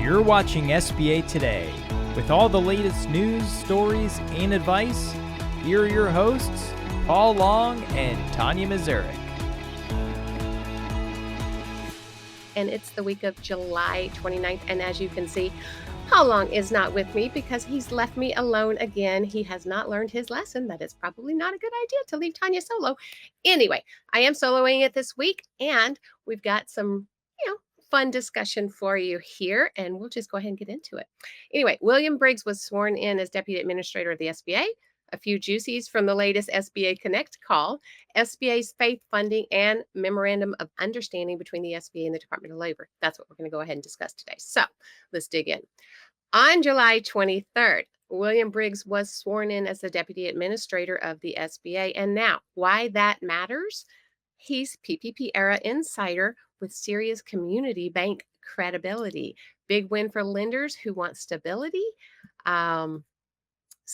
You're watching SBA Today. With all the latest news, stories, and advice, here are your hosts, Paul Long and Tonya Mazurek. And it's the week of July 29th. And as you can see, Paul Long is not with me because he's left me alone again. He has not learned his lesson that it's probably not a good idea to leave Tonya solo. Anyway, I am soloing it this week, and we've got some, fun discussion for you here, and we'll just go ahead and get into it. Anyway, William Briggs was sworn in as Deputy Administrator of the SBA. A few juicies from the latest SBA Connect Call, SBA's Faith Funding, and Memorandum of Understanding between the SBA and the Department of Labor. That's what we're going to go ahead and discuss today. So let's dig in. On July 23rd, William Briggs was sworn in as the Deputy Administrator of the SBA. And now, why that matters? He's PPP era insider with serious community bank credibility. Big win for lenders who want stability. So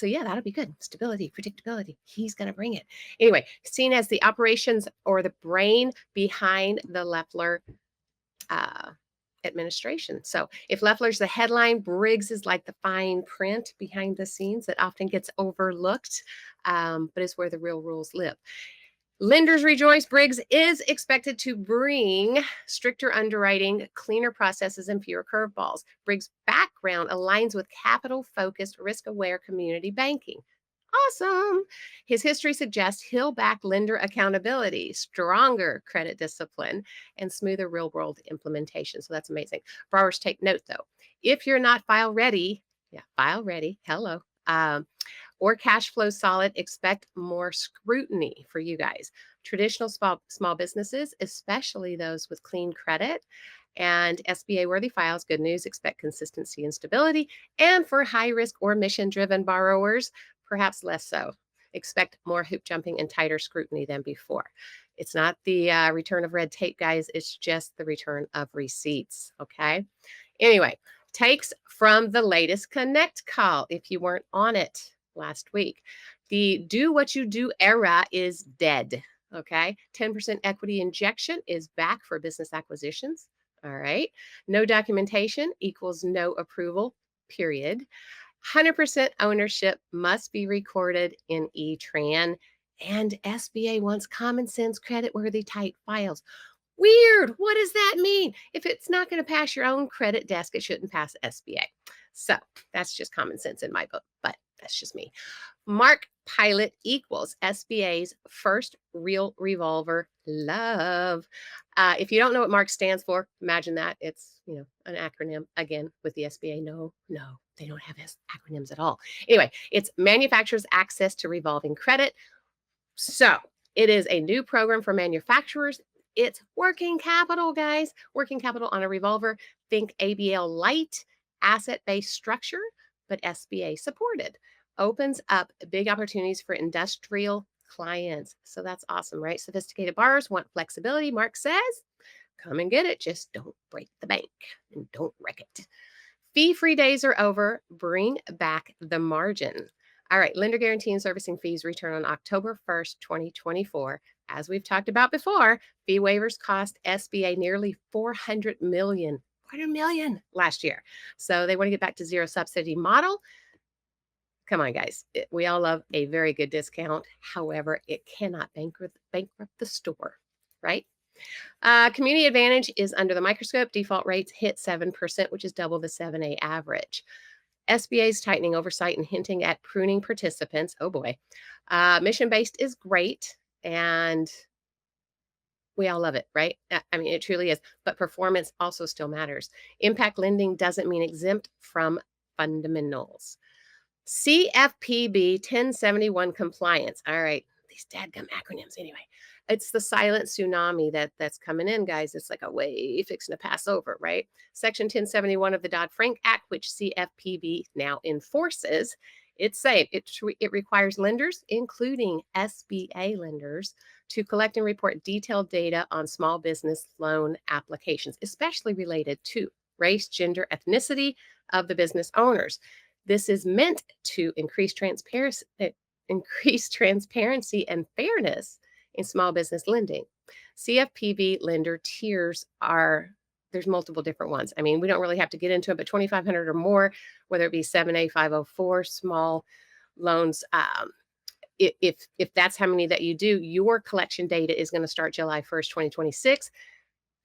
yeah, that'll be good. Stability, predictability. He's going to bring it. Anyway, seen as the operations or the brain behind the Loeffler administration. So if Loeffler's the headline, Briggs is like the fine print behind the scenes that often gets overlooked, but it's where the real rules live. Lenders rejoice. Briggs is expected to bring stricter underwriting, cleaner processes, and fewer curveballs. Briggs' background aligns with capital-focused, risk-aware community banking. Awesome. His history suggests he'll back lender accountability, stronger credit discipline, and smoother real-world implementation. So that's amazing. Borrowers, take note, though. If you're not file ready, hello, or cash flow solid, expect more scrutiny for you guys. Traditional small businesses, especially those with clean credit and SBA-worthy files, good news, expect consistency and stability. And for high-risk or mission-driven borrowers, perhaps less so. Expect more hoop jumping and tighter scrutiny than before. It's not the return of red tape, guys. It's just the return of receipts, okay? Anyway, takes from the latest Connect Call, if you weren't on it last week. The do what you do era is dead, okay? 10% equity injection is back for business acquisitions, all right? No documentation equals no approval, period. 100% ownership must be recorded in E-Tran, and SBA wants common sense, credit-worthy type files. Weird. What does that mean? If it's not going to pass your own credit desk, it shouldn't pass SBA. So that's just common sense in my book, but that's just me. MARC Pilot equals SBA's first real revolver. Love. If you don't know what MARC stands for, imagine that. It's, an acronym again with the SBA. No, they don't have acronyms at all. Anyway, it's manufacturers' access to revolving credit. So it is a new program for manufacturers. It's working capital, guys. Working capital on a revolver. Think ABL light, asset-based structure, but SBA supported. Opens up big opportunities for industrial clients. So that's awesome, right? Sophisticated borrowers want flexibility. MARC says, come and get it. Just don't break the bank and don't wreck it. Fee-free days are over. Bring back the margin. All right, lender guarantee and servicing fees return on October 1st, 2024. As we've talked about before, fee waivers cost SBA nearly $400 million last year. So they want to get back to zero subsidy model. Come on, guys. We all love a very good discount. However, it cannot bankrupt the store, right? Community Advantage is under the microscope. Default rates hit 7%, which is double the 7A average. SBA's tightening oversight and hinting at pruning participants. Oh boy. Mission-based is great, and we all love it, right? I mean, it truly is, but performance also still matters. Impact lending doesn't mean exempt from fundamentals. CFPB 1071 compliance. All right, these dadgum acronyms anyway. It's the silent tsunami that's coming in, guys. It's like a wave fixing to pass over, right? Section 1071 of the Dodd-Frank Act, which CFPB now enforces, it's safe. It requires lenders, including SBA lenders, to collect and report detailed data on small business loan applications, especially related to race, gender, ethnicity of the business owners. This is meant to increase transparency and fairness in small business lending. CFPB lender tiers are there's multiple different ones. I mean, we don't really have to get into it, but 2,500 or more, whether it be 7A, 504, small loans. If that's how many that you do, your collection data is going to start July 1st, 2026.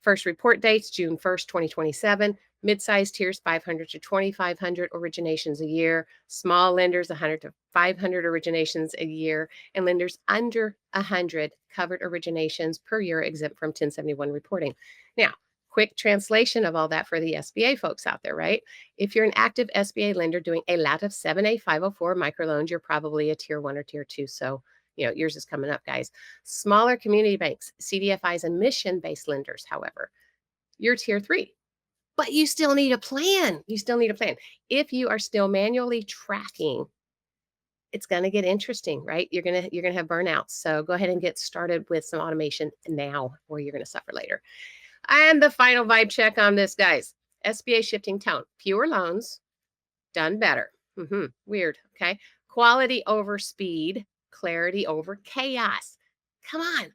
First report dates, June 1st, 2027. Mid-sized tiers, 500 to 2,500 originations a year. Small lenders, 100 to 500 originations a year. And lenders under 100 covered originations per year exempt from 1071 reporting. Now, quick translation of all that for the SBA folks out there, right? If you're an active SBA lender doing a lot of 7A 504 microloans, you're probably a tier 1 or tier 2. So, yours is coming up, guys. Smaller community banks, CDFIs, and mission-based lenders, however, you're tier 3. But you still need a plan. If you are still manually tracking, it's going to get interesting, right? You're going to have burnouts. So go ahead and get started with some automation now, or you're going to suffer later. And the final vibe check on this, guys. SBA shifting tone. Fewer loans, done better. Weird, okay? Quality over speed, clarity over chaos. Come on.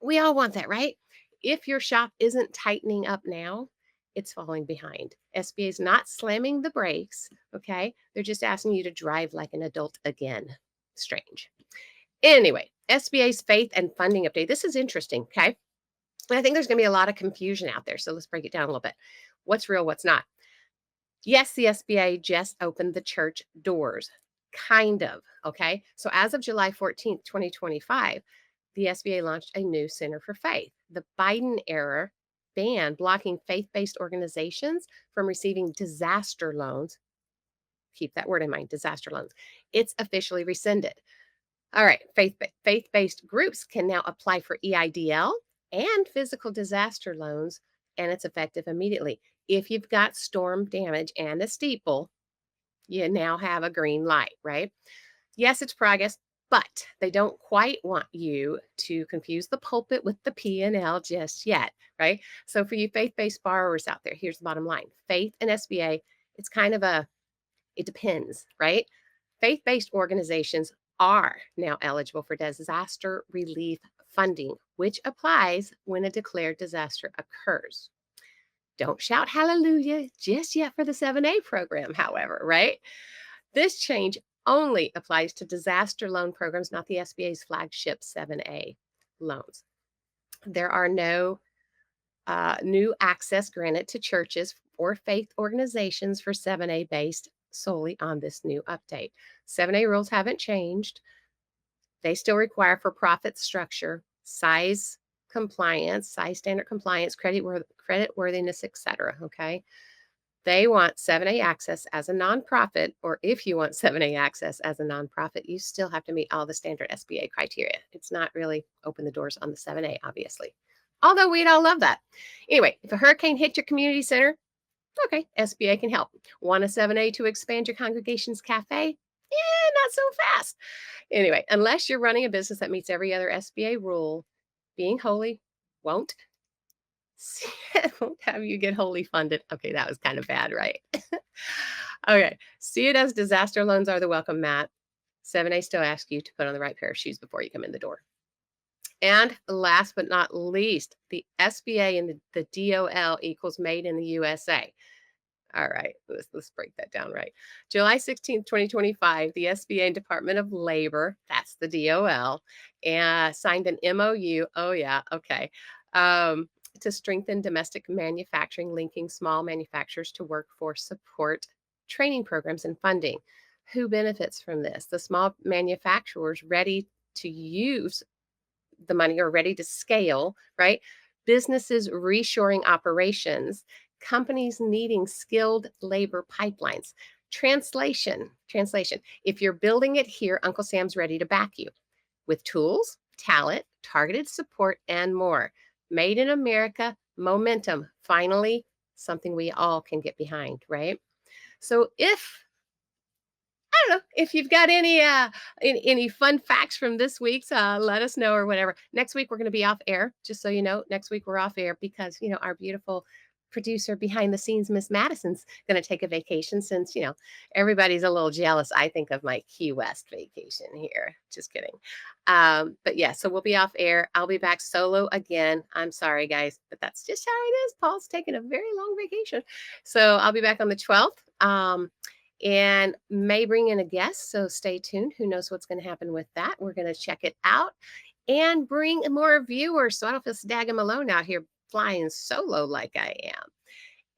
We all want that, right? If your shop isn't tightening up now, it's falling behind. SBA is not slamming the brakes, okay? They're just asking you to drive like an adult again. Strange. Anyway, SBA's Faith and Funding update. This is interesting, okay? And I think there's going to be a lot of confusion out there. So let's break it down a little bit. What's real, what's not? Yes, the SBA just opened the church doors. Kind of, okay? So as of July 14th, 2025, the SBA launched a new Center for Faith. The Biden era ban blocking faith-based organizations from receiving disaster loans. Keep that word in mind, disaster loans. It's officially rescinded. All right, faith-based groups can now apply for EIDL and physical disaster loans, and it's effective immediately. If you've got storm damage and a steeple, you now have a green light, right? Yes, it's progress, but they don't quite want you to confuse the pulpit with the P&L just yet, right? So for you faith-based borrowers out there, here's the bottom line. Faith and SBA, it's kind of it depends, right? Faith-based organizations are now eligible for disaster relief funding, which applies when a declared disaster occurs. Don't shout hallelujah just yet for the 7A program, however, right? This change only applies to disaster loan programs, not the SBA's flagship 7A loans. There are no new access granted to churches or faith organizations for 7A based solely on this new update. 7A rules haven't changed. They still require for-profit structure, size compliance, size standard compliance, credit worthiness, etc. Okay. They want 7A access as a nonprofit, or if you want 7A access as a nonprofit, you still have to meet all the standard SBA criteria. It's not really open the doors on the 7A, obviously. Although we'd all love that. Anyway, if a hurricane hit your community center, okay, SBA can help. Want a 7A to expand your congregation's cafe? Yeah, not so fast. Anyway, unless you're running a business that meets every other SBA rule, being holy won't have you get wholly funded. Okay, that was kind of bad, right? Okay, see it as disaster loans are the welcome mat. 7A still asks you to put on the right pair of shoes before you come in the door. And last but not least, the SBA and the DOL equals made in the USA. All right, let's break that down right. July 16th, 2025, the SBA and Department of Labor, that's the DOL, signed an MOU. Oh, yeah, okay. To strengthen domestic manufacturing, linking small manufacturers to workforce support, training programs, and funding. Who benefits from this? The small manufacturers ready to use the money or ready to scale, right? Businesses reshoring operations, companies needing skilled labor pipelines. Translation. If you're building it here, Uncle Sam's ready to back you with tools, talent, targeted support, and more. Made in America, momentum. Finally, something we all can get behind, right? So I don't know if you've got any fun facts from this week's, let us know or whatever. Next week, we're going to be off air. Just so you know, next week we're off air because, our beautiful producer behind the scenes, Miss Madison's going to take a vacation since, everybody's a little jealous, I think, of my Key West vacation here. Just kidding. But yeah, so we'll be off air. I'll be back solo again. I'm sorry, guys, but that's just how it is. Paul's taking a very long vacation. So I'll be back on the 12th. And may bring in a guest. So stay tuned. Who knows what's going to happen with that? We're going to check it out and bring more viewers so I don't feel so daggum alone out here flying solo like I am.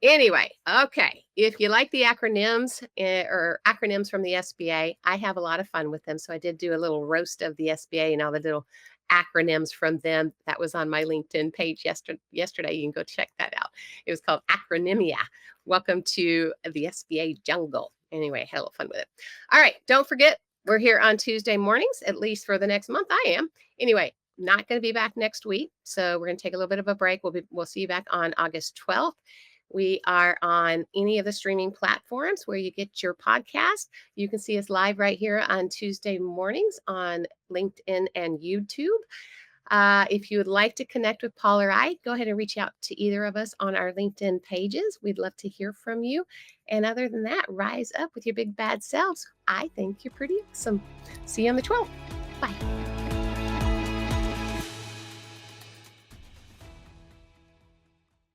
Anyway, okay. If you like the acronyms or acronyms from the SBA, I have a lot of fun with them. So I did do a little roast of the SBA and all the little acronyms from them. That was on my LinkedIn page yesterday. You can go check that out. It was called Acronymia. Welcome to the SBA jungle. Anyway, had a little fun with it. All right. Don't forget, we're here on Tuesday mornings, at least for the next month. I am. Anyway, not going to be back next week. So we're going to take a little bit of a break. We'll see you back on August 12th. We are on any of the streaming platforms where you get your podcast. You can see us live right here on Tuesday mornings on LinkedIn and YouTube. If you would like to connect with Paul or I, go ahead and reach out to either of us on our LinkedIn pages. We'd love to hear from you. And other than that, rise up with your big bad selves. I think you're pretty awesome. See you on the 12th. Bye.